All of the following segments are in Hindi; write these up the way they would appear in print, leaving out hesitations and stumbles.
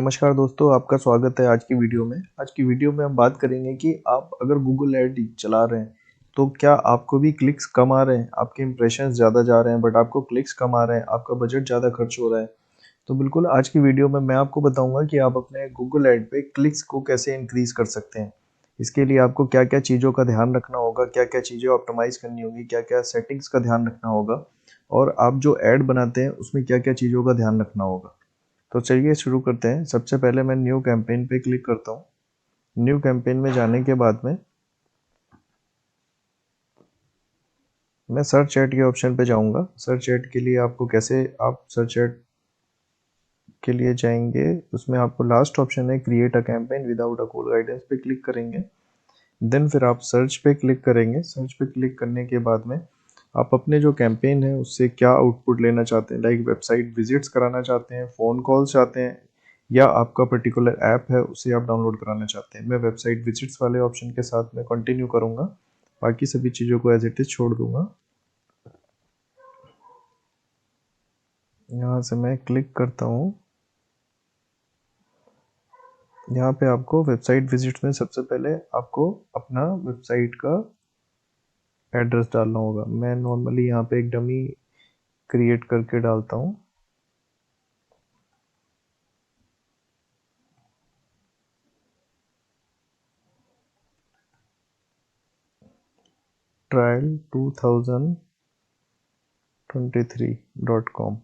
नमस्कार दोस्तों, आपका स्वागत है आज की वीडियो में। आज की वीडियो में हम बात करेंगे कि आप अगर गूगल ऐड चला रहे हैं तो क्या आपको भी क्लिक्स कम आ रहे हैं, आपके इंप्रेशंस ज़्यादा जा रहे हैं बट आपको क्लिक्स कम आ रहे हैं, आपका बजट ज़्यादा खर्च हो रहा है। तो बिल्कुल आज की वीडियो में मैं आपको बताऊंगा कि आप अपने गूगल ऐड पे क्लिक्स को कैसे इंक्रीज कर सकते हैं। इसके लिए आपको क्या क्या चीज़ों का ध्यान रखना होगा, क्या क्या चीज़ें ऑप्टिमाइज करनी होगी, क्या क्या सेटिंग्स का ध्यान रखना होगा और आप जो ऐड बनाते हैं उसमें क्या क्या चीज़ों का ध्यान रखना होगा। तो चलिए शुरू करते हैं। सबसे पहले मैं न्यू कैंपेन पे क्लिक करता हूँ। न्यू कैंपेन में जाने के बाद में मैं सर्च ऐड के ऑप्शन पे जाऊंगा। सर्च ऐड के लिए आपको कैसे, आप सर्च ऐड के लिए जाएंगे, उसमें आपको लास्ट ऑप्शन है create a campaign without a call guidance पे क्लिक करेंगे। देन फिर आप सर्च पे क्लिक करेंगे। सर्च पे क्लिक करने के बाद में आप अपने जो कैंपेन है उससे क्या आउटपुट लेना चाहते हैं, लाइक वेबसाइट विजिट्स कराना चाहते हैं, फ़ोन कॉल्स चाहते हैं या आपका पर्टिकुलर ऐप है उसे आप डाउनलोड कराना चाहते हैं। मैं वेबसाइट विजिट्स वाले ऑप्शन के साथ में कंटिन्यू करूँगा, बाकी सभी चीज़ों को एज इट इज़ छोड़ दूँगा। यहाँ से मैं क्लिक करता हूँ। यहाँ पे आपको वेबसाइट विजिट्स में सबसे पहले आपको अपना वेबसाइट का एड्रेस डालना होगा। मैं नॉर्मली यहाँ पे एक डमी क्रिएट करके डालता हूँ। trial2023.com।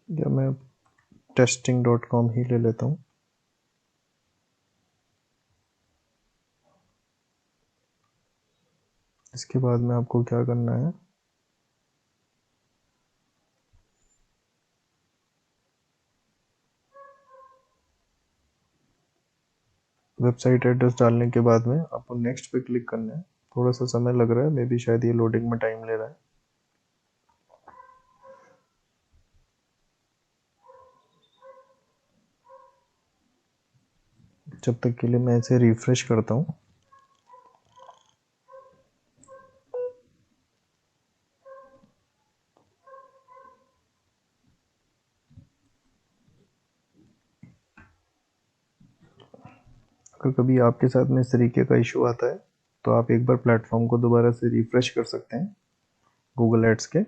या मैं testing.com ही ले लेता हूँ। इसके बाद में आपको क्या करना है, वेबसाइट एड्रेस डालने के बाद में आपको नेक्स्ट पे क्लिक करना है। थोड़ा सा समय लग रहा है, मे बी शायद ये लोडिंग में टाइम ले रहा है। जब तक के लिए मैं इसे रिफ्रेश करता हूँ। अगर कभी आपके साथ में इस तरीके का इशू आता है तो आप एक बार प्लेटफॉर्म को दोबारा से रिफ्रेश कर सकते हैं गूगल एड्स के।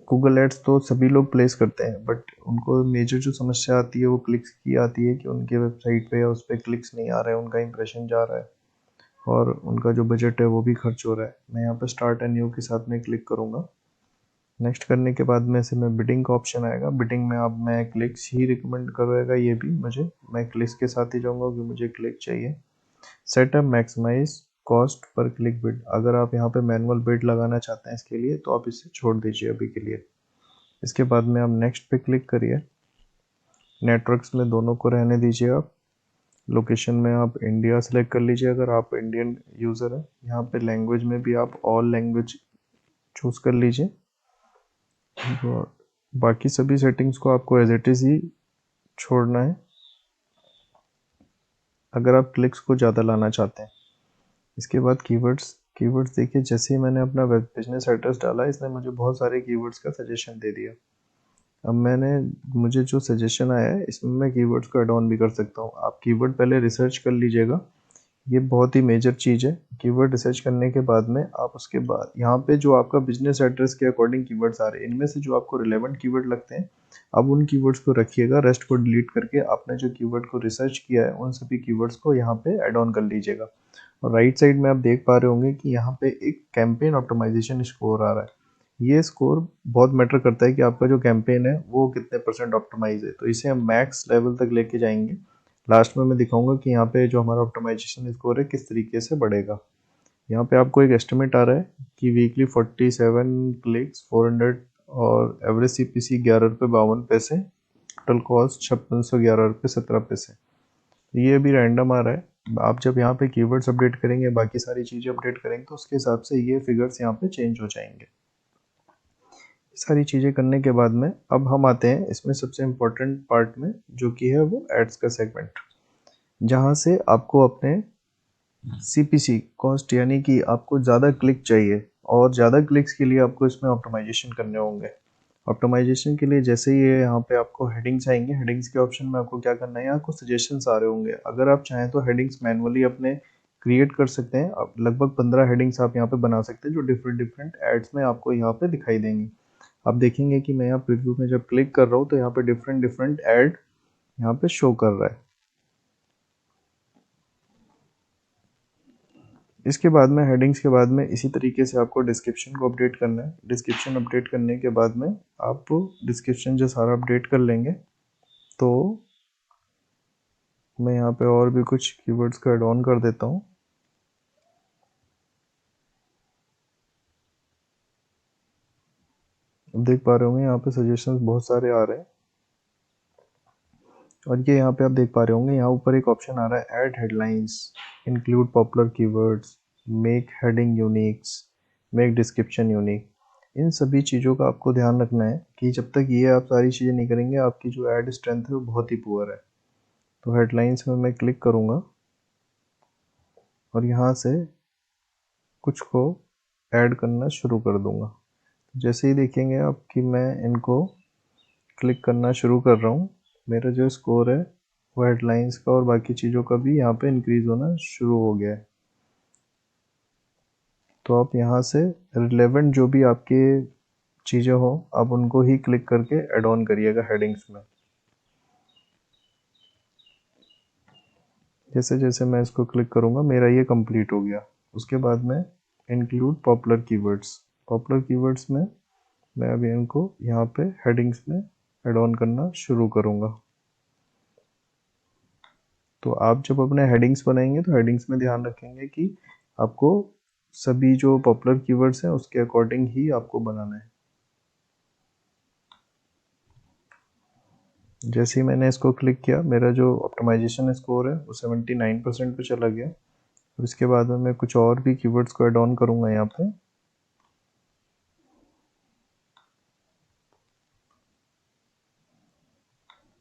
गूगल एड्स तो सभी लोग प्लेस करते हैं बट उनको मेजर जो समस्या आती है वो क्लिक्स की आती है कि उनके वेबसाइट पे या उस पर क्लिक्स नहीं आ रहे हैं, उनका इंप्रेशन जा रहा है और उनका जो बजट है वो भी खर्च हो रहा है। मैं यहाँ पे स्टार्ट एंड न्यू के साथ में क्लिक करूँगा। नेक्स्ट करने के बाद में से मैं बिडिंग का ऑप्शन आएगा। बिडिंग में अब मैं क्लिक्स ही रिकमेंड करेगा, ये भी मुझे, मैं क्लिक्स के साथ ही जाऊँगा क्योंकि मुझे क्लिक चाहिए। सेटअप मैक्सिमाइज कॉस्ट पर क्लिक बिड, अगर आप यहाँ पे मैनुअल बिड लगाना चाहते हैं इसके लिए तो आप इसे छोड़ दीजिए अभी के लिए। इसके बाद में आप नेक्स्ट पे क्लिक करिए। नेटवर्क्स में दोनों को रहने दीजिए आप। लोकेशन में आप इंडिया सेलेक्ट कर लीजिए अगर आप इंडियन यूज़र हैं। यहाँ पे लैंग्वेज में भी आप ऑल लैंग्वेज चूज़ कर लीजिए। बाकी सभी सेटिंग्स को आपको एज इट इज़ ही छोड़ना है अगर आप क्लिक्स को ज़्यादा लाना चाहते हैं। इसके बाद कीवर्ड्स। कीवर्ड्स देखिए, जैसे ही मैंने अपना वेब बिजनेस एड्रेस डाला इसने मुझे बहुत सारे कीवर्ड्स का सजेशन दे दिया। अब मुझे जो सजेशन आया है इसमें मैं कीवर्ड्स को ऐड ऑन भी कर सकता हूँ। आप कीवर्ड पहले रिसर्च कर लीजिएगा, ये बहुत ही मेजर चीज़ है। कीवर्ड रिसर्च करने के बाद में आप उसके बाद यहाँ पे जो आपका बिजनेस एड्रेस के अकॉर्डिंग कीवर्ड्स आ रहे हैं, इनमें से जो आपको रिलेवेंट कीवर्ड लगते हैं अब उन कीवर्ड्स को रखिएगा। रेस्ट को डिलीट करके आपने जो कीवर्ड को रिसर्च किया है उन सभी कीवर्ड्स को यहाँ पे ऐड ऑन कर लीजिएगा। और राइट साइड में आप देख पा रहे होंगे कि यहाँ पे एक कैंपेन ऑप्टिमाइजेशन स्कोर आ रहा है। ये स्कोर बहुत मैटर करता है कि आपका जो कैंपेन है वो कितने % ऑप्टिमाइज है। तो इसे हम मैक्स लेवल तक लेके जाएंगे। लास्ट में मैं दिखाऊंगा कि यहाँ पे जो हमारा ऑप्टिमाइजेशन स्कोर है किस तरीके से बढ़ेगा। यहाँ पे आपको एक एस्टिमेट आ रहा है कि वीकली 47 क्लिक्स 400 और एवरेज CPC 11 रुपये 52 पैसे, टोटल कॉस्ट 5611 रुपये 17 पैसे। ये अभी रैंडम आ रहा है। आप जब यहाँ पे कीवर्ड्स अपडेट करेंगे, बाकी सारी चीज़ें अपडेट करेंगे तो उसके हिसाब से ये फिगर्स यहाँ पे चेंज हो जाएंगे। सारी चीज़ें करने के बाद में अब हम आते हैं इसमें सबसे इम्पोर्टेंट पार्ट में, जो कि है वो एड्स का सेगमेंट, जहाँ से आपको अपने CPC कॉस्ट, यानी कि आपको ज़्यादा क्लिक चाहिए और ज़्यादा क्लिक्स के लिए आपको इसमें ऑप्टिमाइजेशन करने होंगे। ऑप्टिमाइजेशन के लिए जैसे ही ये यहाँ पे आपको हेडिंग्स आएंगे, हेडिंग्स के ऑप्शन में आपको क्या करना है, यहाँ आपको सजेशंस आ रहे होंगे। अगर आप चाहें तो हेडिंग्स मैनुअली अपने क्रिएट कर सकते हैं। आप लगभग 15 हेडिंग्स आप यहाँ पे बना सकते हैं जो डिफरेंट डिफरेंट एड्स में आपको यहाँ पे दिखाई देंगी। आप देखेंगे कि मैं यहाँ प्रीव्यू में जब क्लिक कर रहा हूँ तो यहाँ पे डिफरेंट डिफरेंट एड यहाँ पे शो कर रहा है। इसके बाद में हेडिंग्स के बाद में इसी तरीके से आपको डिस्क्रिप्शन को अपडेट करना है। डिस्क्रिप्शन अपडेट करने के बाद में आप डिस्क्रिप्शन जो सारा अपडेट कर लेंगे तो मैं यहाँ पे और भी कुछ कीवर्ड्स का ऐड ऑन कर देता हूँ। अब देख पा रहे होंगे यहाँ पे सजेशंस बहुत सारे आ रहे हैं और ये यहाँ पे आप देख पा रहे होंगे यहाँ ऊपर एक ऑप्शन आ रहा है add headlines, include popular keywords, make heading uniques, make description unique. इन सभी चीज़ों का आपको ध्यान रखना है कि जब तक ये आप सारी चीज़ें नहीं करेंगे आपकी जो ऐड स्ट्रेंथ है वो बहुत ही पुअर है। तो हेडलाइंस में मैं क्लिक करूँगा और यहाँ से कुछ को ऐड करना शुरू कर दूँगा। जैसे ही देखेंगे आप कि मैं इनको क्लिक करना शुरू कर रहा हूँ, मेरा जो स्कोर है वो हेडलाइंस का और बाकी चीज़ों का भी यहाँ पे इंक्रीज़ होना शुरू हो गया है। तो आप यहाँ से रिलेवेंट जो भी आपके चीज़ें हो आप उनको ही क्लिक करके ऐड ऑन करिएगा हेडिंग्स में। जैसे जैसे मैं इसको क्लिक करूँगा मेरा ये कंप्लीट हो गया। उसके बाद में include popular keywords, popular keywords में मैं अभी इनको यहाँ पे हेडिंग्स में ऐड ऑन करना शुरू करूँगा। तो आप जब अपने हेडिंग्स बनाएंगे तो हेडिंग्स में ध्यान रखेंगे कि आपको सभी जो पॉपुलर कीवर्ड्स हैं उसके अकॉर्डिंग ही आपको बनाना है। जैसे ही मैंने इसको क्लिक किया मेरा जो ऑप्टिमाइजेशन स्कोर है वो 79% पे चला गया। और इसके बाद में मैं कुछ और भी कीवर्ड्स को ऐड ऑन करूँगा यहाँ पे।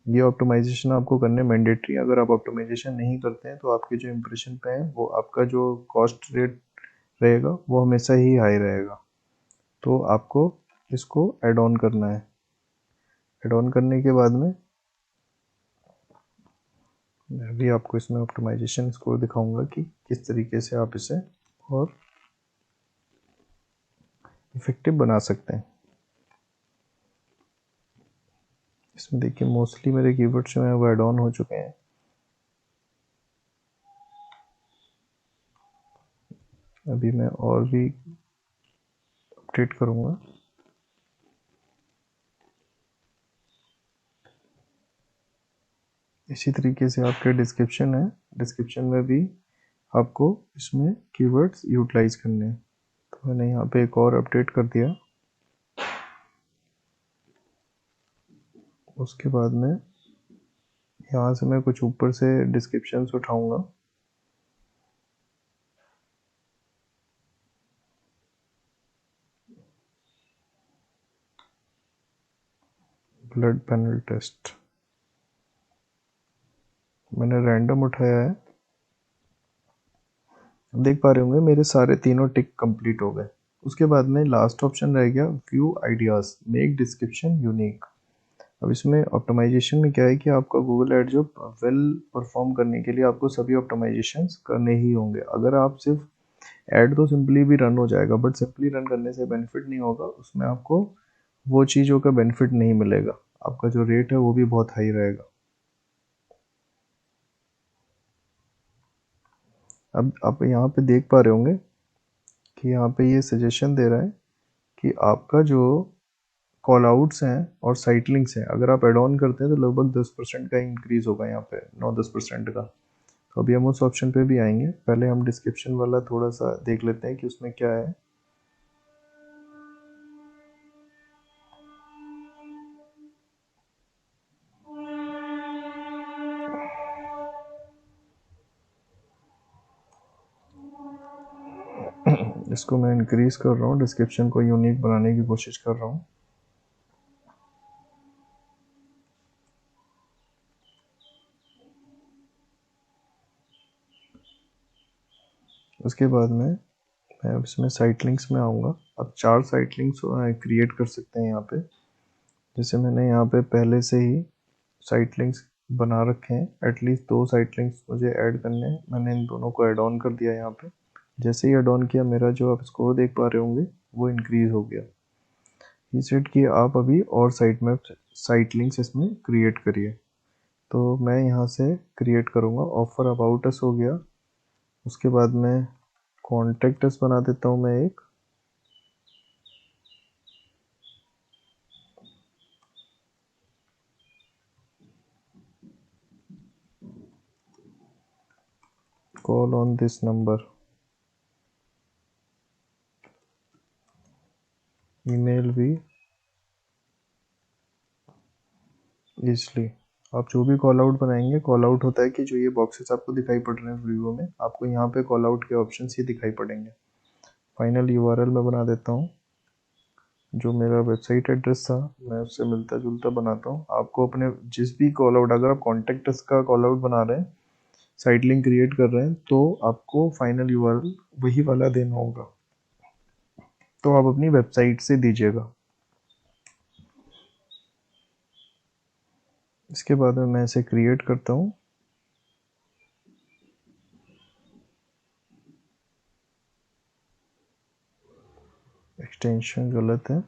ये ऑप्टिमाइजेशन आपको करने मैंडेटरी है। अगर आप ऑप्टिमाइजेशन नहीं करते हैं तो आपके जो इम्प्रेशन पे है वो आपका जो कॉस्ट रेट रहेगा वो हमेशा ही हाई रहेगा। तो आपको इसको ऐड ऑन करना है। ऐड ऑन करने के बाद में मैं भी आपको इसमें ऑप्टिमाइजेशन स्कोर दिखाऊंगा कि किस तरीके से आप इसे और इफेक्टिव बना सकते हैं। इसमें देखिए मोस्टली मेरे कीवर्ड्स जो हैं वो ऐड ऑन हो चुके हैं। अभी मैं और भी अपडेट करूँगा। इसी तरीके से आपके डिस्क्रिप्शन है, डिस्क्रिप्शन में भी आपको इसमें कीवर्ड्स यूटिलाइज करने हैं। तो मैंने यहाँ पे एक और अपडेट कर दिया। उसके बाद में यहाँ से मैं कुछ ऊपर से डिस्क्रिप्शंस उठाऊँगा। ब्लड पैनल टेस्ट मैंने रैंडम उठाया है। देख पा रहे होंगे मेरे सारे तीनों टिक कंप्लीट हो गए। उसके बाद में लास्ट ऑप्शन रह गया view ideas, make description unique. अब इसमें ऑप्टिमाइजेशन में क्या है कि आपका गूगल ऐड जो वेल परफॉर्म करने के लिए आपको सभी ऑप्टिमाइजेशंस करने ही होंगे। अगर आप सिर्फ ऐड तो सिंपली भी रन हो जाएगा बट सिंपली रन करने से बेनिफिट नहीं होगा, उसमें आपको वो चीज़ों का बेनिफिट नहीं मिलेगा। आपका जो रेट है वो भी बहुत हाई रहेगा। अब आप यहाँ पे देख पा रहे होंगे कि यहाँ पे ये सजेशन दे रहा है कि आपका जो कॉल आउट्स हैं और साइट लिंक्स हैं अगर आप एड ऑन करते हैं तो लगभग 10% का इंक्रीज होगा यहाँ पे, 9-10% का। तो अभी हम उस ऑप्शन पे भी आएंगे। पहले हम डिस्क्रिप्शन वाला थोड़ा सा देख लेते हैं कि उसमें क्या है। इसको मैं इंक्रीज कर रहा हूँ, डिस्क्रिप्शन को यूनिक बनाने की कोशिश कर रहा हूँ। उसके बाद में मैं अब इसमें साइट लिंक्स में आऊँगा। अब 4 साइट लिंक्स क्रिएट कर सकते हैं यहाँ पे। जैसे मैंने यहाँ पे पहले से ही साइट लिंक्स बना रखे हैं, एटलीस्ट 2 साइट लिंक्स मुझे ऐड करने हैं। मैंने इन दोनों को ऐड ऑन कर दिया यहाँ पे। जैसे ही ऐड ऑन किया, मेरा जो आप स्कोर देख पा रहे होंगे वो इंक्रीज़ हो गया। ही सेड कि आप अभी और साइट लिंक्स इसमें क्रिएट करिए। तो मैं यहाँ से क्रिएट करूँगा। ऑफर अबाउट अस हो गया। उसके बाद में कॉन्टेक्ट अस बना देता हूँ मैं एक। Call on this number, email भी ईजली। आप जो भी कॉल आउट बनाएंगे, कॉल आउट होता है कि जो ये बॉक्सेस आपको दिखाई पड़ रहे हैं वीडियो में, आपको यहाँ पे कॉल आउट के ऑप्शंस ये दिखाई पड़ेंगे। फाइनल यूआरएल मैं बना देता हूँ। जो मेरा वेबसाइट एड्रेस था मैं उससे मिलता जुलता बनाता हूँ। आपको अपने जिस भी कॉल आउट, अगर आप कॉन्टेक्ट अस का कॉल आउट बना रहे हैं, साइट लिंक क्रिएट कर रहे हैं, तो आपको फाइनल यूआरएल वही वाला देना होगा। तो आप अपनी वेबसाइट से दीजिएगा। इसके बाद में मैं इसे क्रिएट करता हूँ। एक्सटेंशन गलत है।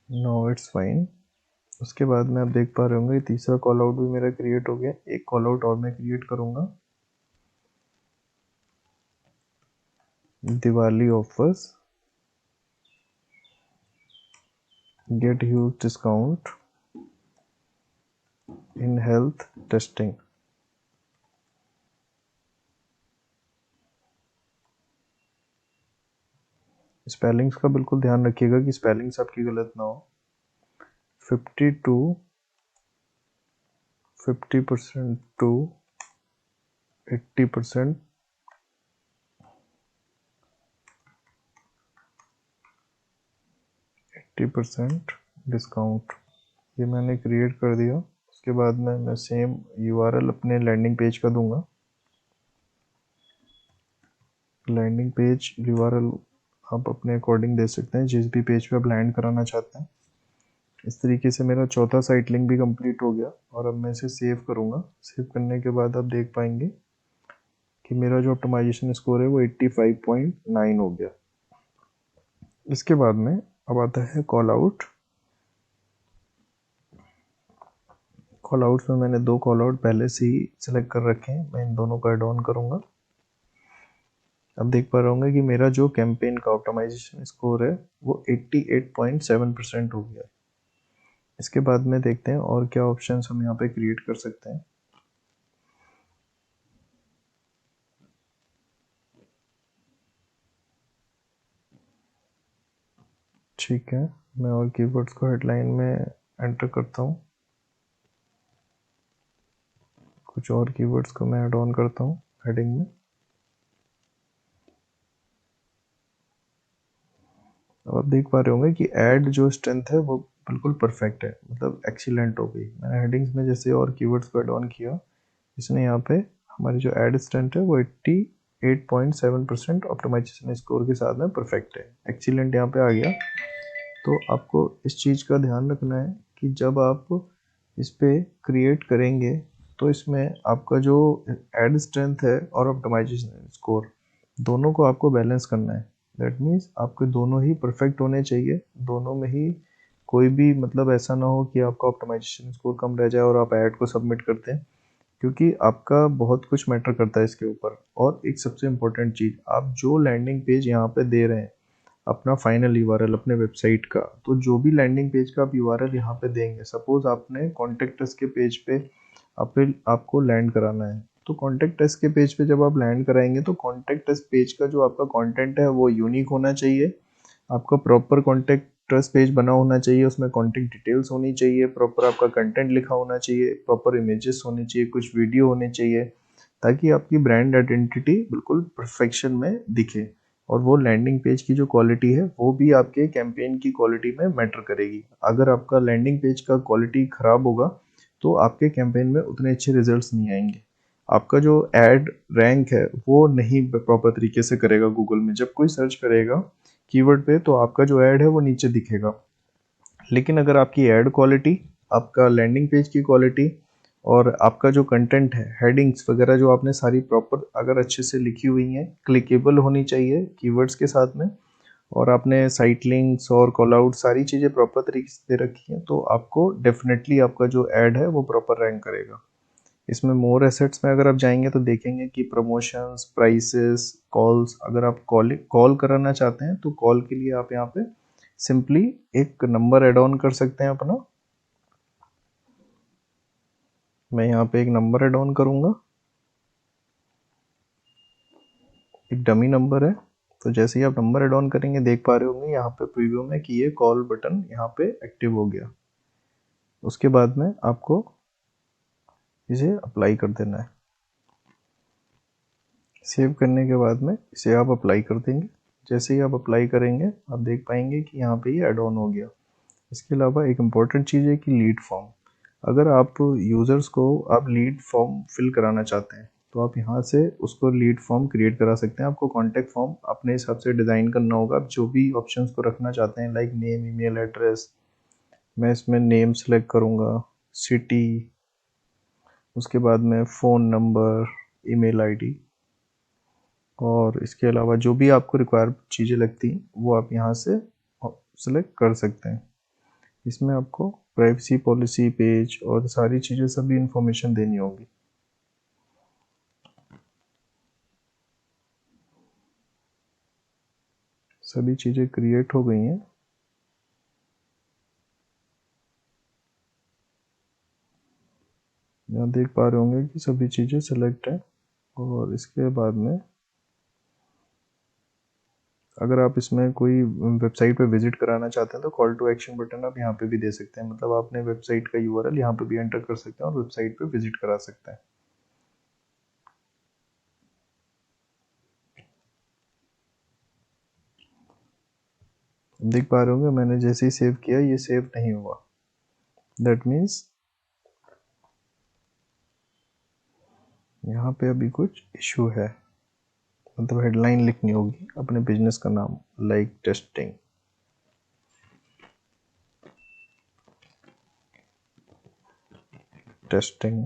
No it's fine. उसके बाद में आप देख पा रहे होंगे तीसरा कॉल आउट भी मेरा क्रिएट हो गया। एक कॉल आउट और मैं क्रिएट करूँगा। Diwali offers, get huge discount in health testing. Spellings का बिल्कुल ध्यान रखिएगा कि स्पेलिंग्स आपकी गलत ना हो। 50% टू 80%, 80% डिस्काउंट, ये मैंने क्रिएट कर दिया। उसके बाद में मैं सेम यूआरएल अपने लैंडिंग पेज का दूंगा। लैंडिंग पेज यूआरएल आप अपने अकॉर्डिंग दे सकते हैं, जिस भी पेज पे आप लैंड कराना चाहते हैं। इस तरीके से मेरा चौथा साइट लिंक भी कंप्लीट हो गया और अब मैं इसे सेव करूँगा। सेव करने के बाद आप देख पाएंगे कि मेरा जो ऑप्टिमाइजेशन स्कोर है वो 85.9 हो गया। इसके बाद में अब आता है कॉल आउट। कॉल आउट्स में मैंने 2 कॉल आउट पहले से ही सिलेक्ट कर रखे हैं। मैं इन दोनों को ऐड ऑन करूँगा। अब देख पा रहे होंगे कि मेरा जो कैंपेन का ऑप्टिमाइजेशन स्कोर है वो 88.7% हो गया। इसके बाद में देखते हैं और क्या ऑप्शंस हम यहाँ पे क्रिएट कर सकते हैं। ठीक है, मैं और कीवर्ड्स को हेडलाइन में एंटर करता हूँ। कुछ और कीवर्ड्स को मैं ऐड ऑन करता हूँ हेडिंग में। अब आप देख पा रहे होंगे कि ऐड जो स्ट्रेंथ है वो बिल्कुल परफेक्ट है, मतलब एक्सीलेंट हो गई। मैंने हेडिंग्स में जैसे और कीवर्ड्स को ऐड ऑन किया, इसने यहाँ पे हमारी जो ऐड स्ट्रेंथ है वो 88.7% ऑप्टिमाइजेशन स्कोर के साथ में परफेक्ट है। एक्सीलेंट यहाँ पे आ गया। तो आपको इस चीज़ का ध्यान रखना है कि जब आप इस पे क्रिएट करेंगे तो इसमें आपका जो ऐड स्ट्रेंथ है और ऑप्टिमाइजेशन स्कोर, दोनों को आपको बैलेंस करना है। दैट मीन्स आपके दोनों ही परफेक्ट होने चाहिए। दोनों में ही कोई भी मतलब ऐसा ना हो कि आपका ऑप्टिमाइजेशन स्कोर कम रह जाए और आप ऐड को सबमिट करते हैं, क्योंकि आपका बहुत कुछ मैटर करता है इसके ऊपर। और एक सबसे इम्पोर्टेंट चीज़, आप जो लैंडिंग पेज यहाँ पे दे रहे हैं अपना फाइनल यूआरएल अपने वेबसाइट का, तो जो भी लैंडिंग पेज का आप यूआरएल यहाँ पे देंगे, सपोज आपने कॉन्टेक्ट अस के पेज पे आपको लैंड कराना है, तो कॉन्टेक्ट अस के पेज पे जब आप लैंड कराएंगे तो कॉन्टेक्ट अस पेज का जो आपका कंटेंट है वो यूनिक होना चाहिए। आपका प्रॉपर कॉन्टेक्ट ट्रस्ट पेज बना होना चाहिए, उसमें कॉन्टेक्ट डिटेल्स होनी चाहिए, प्रॉपर आपका कंटेंट लिखा होना चाहिए, प्रॉपर इमेजेस होने चाहिए, कुछ वीडियो होने चाहिए, ताकि आपकी ब्रांड आइडेंटिटी बिल्कुल परफेक्शन में दिखे। और वो लैंडिंग पेज की जो क्वालिटी है वो भी आपके कैंपेन की क्वालिटी में मैटर करेगी। अगर आपका लैंडिंग पेज का क्वालिटी ख़राब होगा तो आपके कैंपेन में उतने अच्छे रिजल्ट्स नहीं आएंगे। आपका जो ऐड रैंक है वो नहीं प्रॉपर तरीके से करेगा गूगल में। जब कोई सर्च करेगा कीवर्ड पे तो आपका जो ऐड है वो नीचे दिखेगा। लेकिन अगर आपकी ऐड क्वालिटी, आपका लैंडिंग पेज की क्वालिटी और आपका जो कंटेंट है, हेडिंग्स वगैरह जो आपने सारी प्रॉपर अगर अच्छे से लिखी हुई हैं, क्लिकेबल होनी चाहिए कीवर्ड्स के साथ में, और आपने साइट लिंक्स और कॉल आउट सारी चीज़ें प्रॉपर तरीके से दे रखी हैं, तो आपको डेफिनेटली आपका जो ऐड है वो प्रॉपर रैंक करेगा। इसमें मोर एसेट्स में अगर आप जाएंगे तो देखेंगे कि प्रमोशंस, प्राइसेस, कॉल्स, अगर आप कॉल कराना चाहते हैं तो कॉल के लिए आप यहाँ पे सिंपली एक नंबर ऐड ऑन कर सकते हैं अपना। मैं यहाँ पे एक नंबर ऐड ऑन करूँगा, एक डमी नंबर है। तो जैसे ही आप नंबर ऐड ऑन करेंगे देख पा रहे होंगे यहाँ पे प्रीव्यू में कि ये कॉल बटन यहाँ पे एक्टिव हो गया। उसके बाद में आपको इसे अप्लाई कर देना है। सेव करने के बाद में इसे आप अप्लाई कर देंगे। जैसे ही आप अप्लाई करेंगे आप देख पाएंगे कि यहाँ पे ये ऐड ऑन हो गया। इसके अलावा एक इम्पॉर्टेंट चीज़ है कि लीड फॉर्म। अगर आप यूज़र्स को आप लीड फॉर्म फिल कराना चाहते हैं तो आप यहाँ से उसको लीड फॉर्म क्रिएट करा सकते हैं। आपको कॉन्टैक्ट फॉर्म अपने हिसाब से डिज़ाइन करना होगा। आप जो भी ऑप्शंस को रखना चाहते हैं लाइक नेम, ईमेल एड्रेस, मैं इसमें नेम सेलेक्ट करूँगा, सिटी, उसके बाद में फ़ोन नंबर, ईमेल आईडी, और इसके अलावा जो भी आपको रिक्वायर चीज़ें लगती हैं वो आप यहाँ से सेलेक्ट कर सकते हैं। इसमें आपको प्राइवेसी पॉलिसी पेज और सारी चीज़ें सभी इंफॉर्मेशन देनी होगी। सभी चीज़ें क्रिएट हो गई हैं। यहाँ देख पा रहे होंगे कि सभी चीज़ें सेलेक्ट हैं। और इसके बाद में अगर आप इसमें कोई वेबसाइट पे विजिट कराना चाहते हैं तो कॉल टू एक्शन बटन आप यहाँ पे भी दे सकते हैं। मतलब आप अपने वेबसाइट का यूआरएल यहाँ पे भी एंटर कर सकते हैं और वेबसाइट पे विजिट करा सकते हैं। देख पा रहे होंगे मैंने जैसे ही सेव किया ये सेव नहीं हुआ। दैट मीन्स यहाँ पे अभी कुछ इशू है। मतलब हेडलाइन लिखनी होगी अपने बिजनेस का नाम, लाइक टेस्टिंग, टेस्टिंग,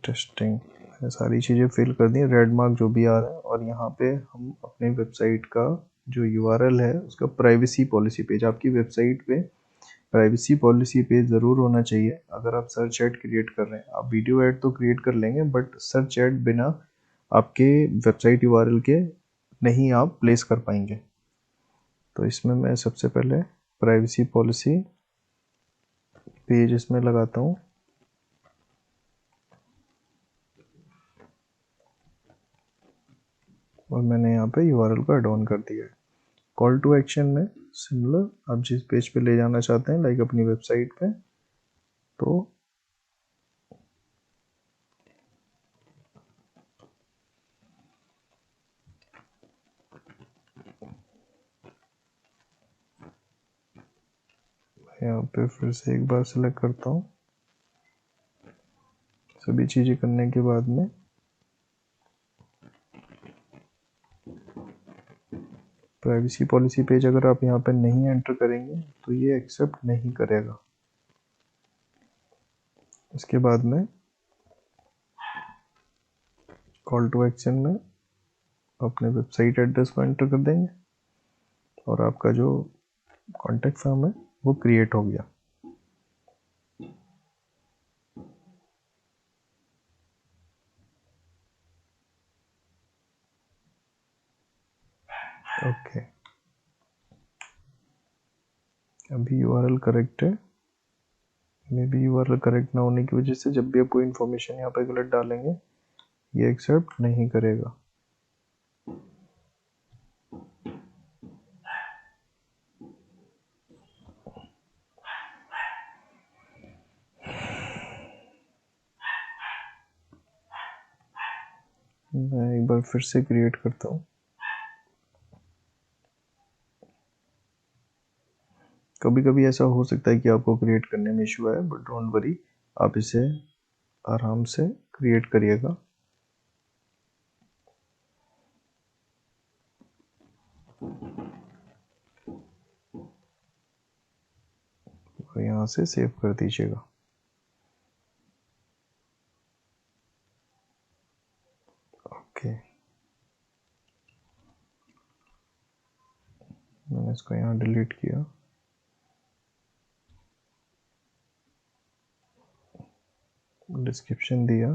टेस्टिंग। सारी चीज़ें फिल कर दी, रेड मार्क जो भी आ रहा है। और यहाँ पे हम अपने वेबसाइट का जो यूआरएल है उसका प्राइवेसी पॉलिसी पेज, आपकी वेबसाइट पे प्राइवेसी पॉलिसी पेज ज़रूर होना चाहिए। अगर आप सर्च ऐड क्रिएट कर रहे हैं, आप वीडियो ऐड तो क्रिएट कर लेंगे बट सर्च ऐड बिना आपके वेबसाइट यूआरएल के नहीं आप प्लेस कर पाएंगे। तो इसमें मैं सबसे पहले प्राइवेसी पॉलिसी पेज इसमें लगाता हूँ। और मैंने यहाँ पे यूआरएल को ऐड ऑन कर दिया है। कॉल टू एक्शन में सिमिलर आप जिस पेज पे ले जाना चाहते हैं लाइक अपनी वेबसाइट पे, तो यहाँ पे फिर से एक बार सेलेक्ट करता हूँ। सभी चीज़ें करने के बाद में प्राइवेसी पॉलिसी पेज अगर आप यहाँ पे नहीं एंटर करेंगे तो ये एक्सेप्ट नहीं करेगा। इसके बाद में कॉल टू एक्शन में अपने वेबसाइट एड्रेस को एंटर कर देंगे और आपका जो कॉन्टैक्ट फॉर्म है वो क्रिएट हो गया। ओके, अभी यूआरएल करेक्ट है। मे बी यूआरएल करेक्ट ना होने की वजह से जब भी आप कोई इन्फॉर्मेशन यहाँ पे गलत डालेंगे ये एक्सेप्ट नहीं करेगा। मैं एक बार फिर से क्रिएट करता हूँ। कभी कभी ऐसा हो सकता है कि आपको क्रिएट करने में इशू आए बट डोंट वरी, आप इसे आराम से क्रिएट करिएगा। और यहाँ से सेव कर दीजिएगा। ओके, मैंने इसको यहाँ डिलीट किया। डिस्क्रिप्शन दिया।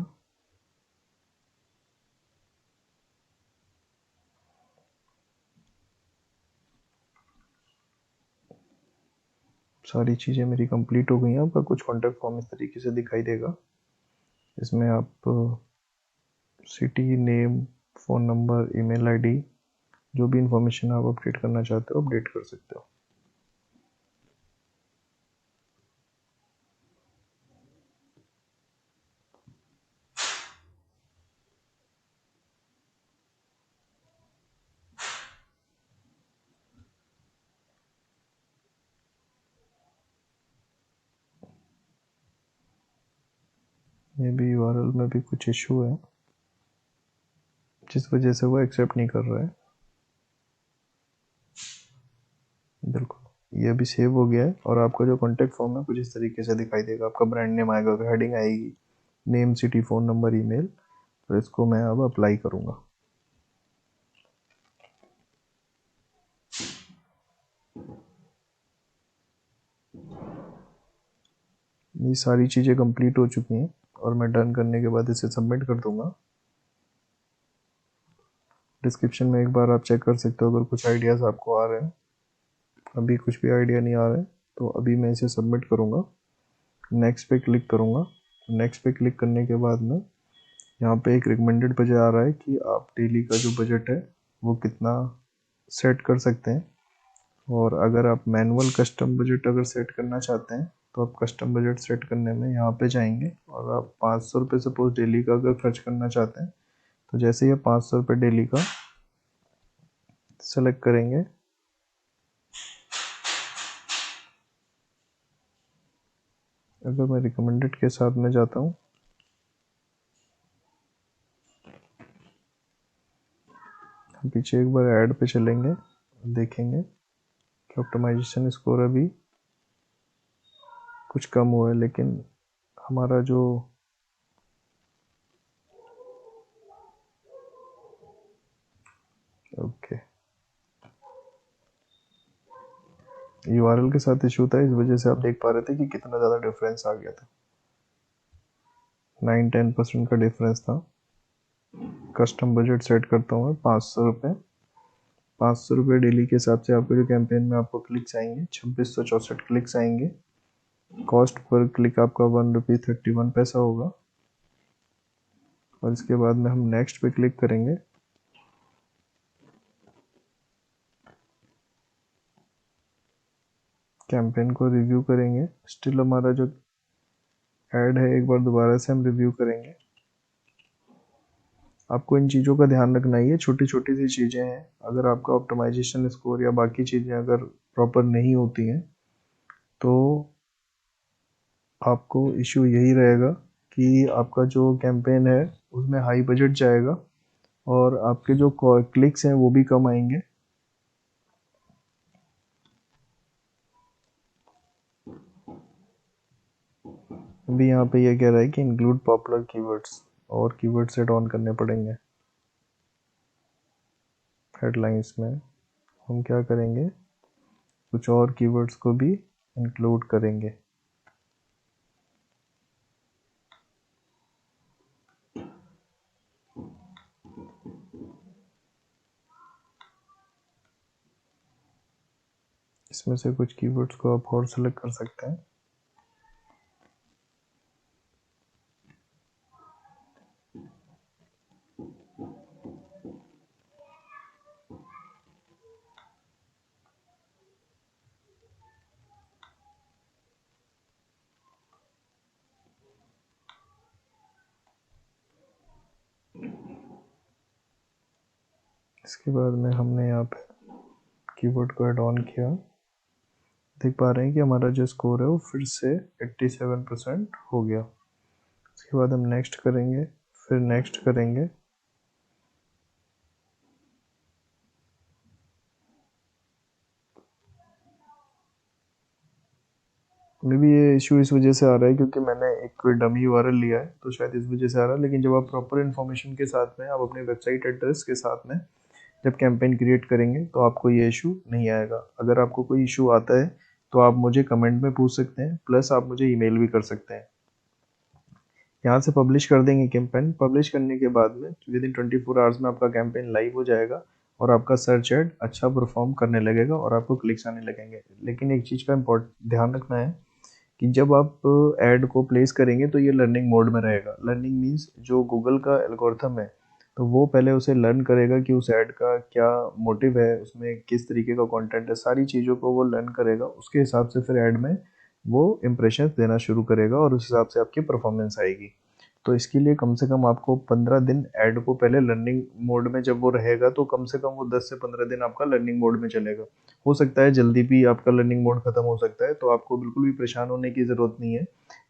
सारी चीज़ें मेरी कंप्लीट हो गई हैं। आपका कुछ कॉन्टैक्ट फॉर्म इस तरीके से दिखाई देगा। इसमें आप city name, phone number, email ID, जो भी इंफॉर्मेशन आप अपडेट करना चाहते हो अपडेट कर सकते हो। ये भी यूआरएल में भी कुछ इशू है जिस वजह से वो एक्सेप्ट नहीं कर रहा है। बिल्कुल, ये अभी सेव हो गया है और आपका जो कॉन्टैक्ट फॉर्म है कुछ इस तरीके से दिखाई देगा। आपका ब्रांड नेम आएगा, हेडिंग आएगी, name, city, phone number, email. और इसको मैं अब अप्लाई करूँगा। ये सारी चीज़ें कंप्लीट हो चुकी हैं और मैं डन करने के बाद इसे सबमिट कर दूँगा। डिस्क्रिप्शन में एक बार आप चेक कर सकते हो अगर कुछ आइडियाज़ आपको आ रहे हैं। अभी कुछ भी आइडिया नहीं आ रहा है तो अभी मैं इसे सबमिट करूँगा। नेक्स्ट पे क्लिक करूँगा। नेक्स्ट पे क्लिक करने के बाद में यहाँ पे एक रिकमेंडेड बजट आ रहा है कि आप डेली का जो बजट है वो कितना सेट कर सकते हैं। और अगर आप मैनुअल कस्टम बजट अगर सेट करना चाहते हैं तो आप कस्टम बजट सेट करने में यहाँ पे जाएंगे और आप 500 रुपये सपोज डेली का अगर खर्च करना चाहते हैं तो जैसे ही 500 रुपये डेली का सेलेक्ट करेंगे, अगर मैं रिकमेंडेड के साथ में जाता हूँ, हम पीछे एक बार ऐड पे चलेंगे, देखेंगे कि ऑप्टिमाइजेशन स्कोर अभी कुछ कम हुआ है, लेकिन हमारा जो ओके यूआरएल के साथ इशू था, इस वजह से आप देख पा रहे थे कि कितना ज़्यादा डिफरेंस आ गया था। 9-10% का डिफरेंस था। कस्टम बजट सेट करता हूँ मैं 500 रुपये। 500 रुपये डेली के हिसाब से आपको जो कैंपेन में आपको क्लिक्स आएंगे 2664 क्लिक्स आएंगे। कॉस्ट पर क्लिक आपका ₹1.31 होगा। और इसके बाद में हम नेक्स्ट पे क्लिक करेंगे। कैंपेन को रिव्यू करेंगे। स्टिल हमारा जो ऐड है एक बार दोबारा से हम रिव्यू करेंगे। आपको इन चीज़ों का ध्यान रखना ही है, छोटी छोटी सी चीज़ें हैं। अगर आपका ऑप्टिमाइजेशन स्कोर या बाकी चीज़ें अगर प्रॉपर नहीं होती हैं तो आपको इशू यही रहेगा कि आपका जो कैंपेन है उसमें हाई बजट जाएगा और आपके जो क्लिक्स हैं वो भी कम आएंगे। अभी यहाँ पे ये कह रहा है कि इंक्लूड पॉपुलर कीवर्ड्स, और कीवर्ड सेट ऑन करने पड़ेंगे। हेडलाइंस में हम क्या करेंगे, कुछ और कीवर्ड्स को भी इंक्लूड करेंगे। इसमें से कुछ कीवर्ड्स को आप और सेलेक्ट कर सकते हैं। इसके बाद में हमने यहाँ पे कीवर्ड को ऐड ऑन किया। देख पा रहे हैं कि हमारा जो स्कोर है वो फिर से 87% हो गया। उसके बाद हम नेक्स्ट करेंगे, फिर नेक्स्ट करेंगे। मे भी ये इशू इस वजह से आ रहा है क्योंकि मैंने एक डमी यूआरएल लिया है, तो शायद इस वजह से आ रहा है। लेकिन जब आप प्रॉपर इन्फॉर्मेशन के साथ में, आप अपने वेबसाइट एड्रेस के साथ में जब कैंपेन क्रिएट करेंगे तो आपको ये इशू नहीं आएगा। अगर आपको कोई इशू आता है तो आप मुझे कमेंट में पूछ सकते हैं, प्लस आप मुझे ईमेल भी कर सकते हैं। यहाँ से पब्लिश कर देंगे कैंपेन। पब्लिश करने के बाद में विद इन 24 आवर्स में आपका कैंपेन लाइव हो जाएगा और आपका सर्च एड अच्छा परफॉर्म करने लगेगा और आपको क्लिक्स आने लगेंगे। लेकिन एक चीज़ का ध्यान रखना है कि जब आप ऐड को प्लेस करेंगे तो ये लर्निंग मोड में रहेगा। लर्निंग मीन्स जो गूगल का एल्गोरिथम है तो वो पहले उसे लर्न करेगा कि उस ऐड का क्या मोटिव है, उसमें किस तरीके का कंटेंट है, सारी चीज़ों को वो लर्न करेगा। उसके हिसाब से फिर ऐड में वो इम्प्रेशंस देना शुरू करेगा और उस हिसाब से आपकी परफॉर्मेंस आएगी। तो इसके लिए कम से कम आपको 15 दिन ऐड को पहले लर्निंग मोड में, जब वो रहेगा तो कम से कम वो 10 से 15 दिन आपका लर्निंग मोड में चलेगा। हो सकता है जल्दी भी आपका लर्निंग मोड खत्म हो सकता है, तो आपको बिल्कुल भी परेशान होने की ज़रूरत नहीं है।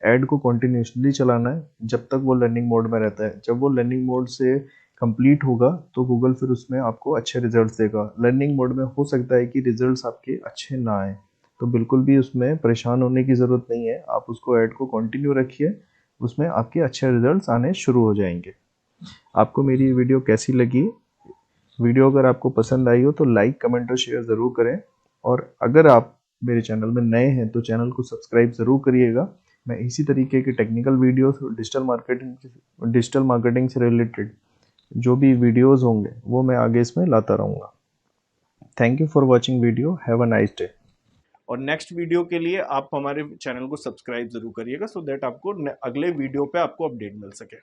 ऐड को कंटिन्यूसली चलाना है जब तक वो लर्निंग मोड में रहता है। जब वो लर्निंग मोड से कंप्लीट होगा तो गूगल फिर उसमें आपको अच्छे रिजल्ट्स देगा। लर्निंग मोड में हो सकता है कि रिजल्ट्स आपके अच्छे ना आए, तो बिल्कुल भी उसमें परेशान होने की ज़रूरत नहीं है। आप उसको ऐड को कंटिन्यू रखिए, उसमें आपके अच्छे रिजल्ट्स आने शुरू हो जाएंगे। आपको मेरी वीडियो कैसी लगी? वीडियो अगर आपको पसंद आई हो तो लाइक, कमेंट और शेयर ज़रूर करें। और अगर आप मेरे चैनल में नए हैं तो चैनल को सब्सक्राइब ज़रूर करिएगा। मैं इसी तरीके के टेक्निकल वीडियोस, डिजिटल मार्केटिंग से रिलेटेड जो भी वीडियोस होंगे वो मैं आगे इसमें लाता रहूँगा। Thank you for watching video. Have a nice day. और नेक्स्ट वीडियो के लिए आप हमारे चैनल को सब्सक्राइब जरूर करिएगा, सो दैट आपको अगले वीडियो पे आपको अपडेट मिल सके।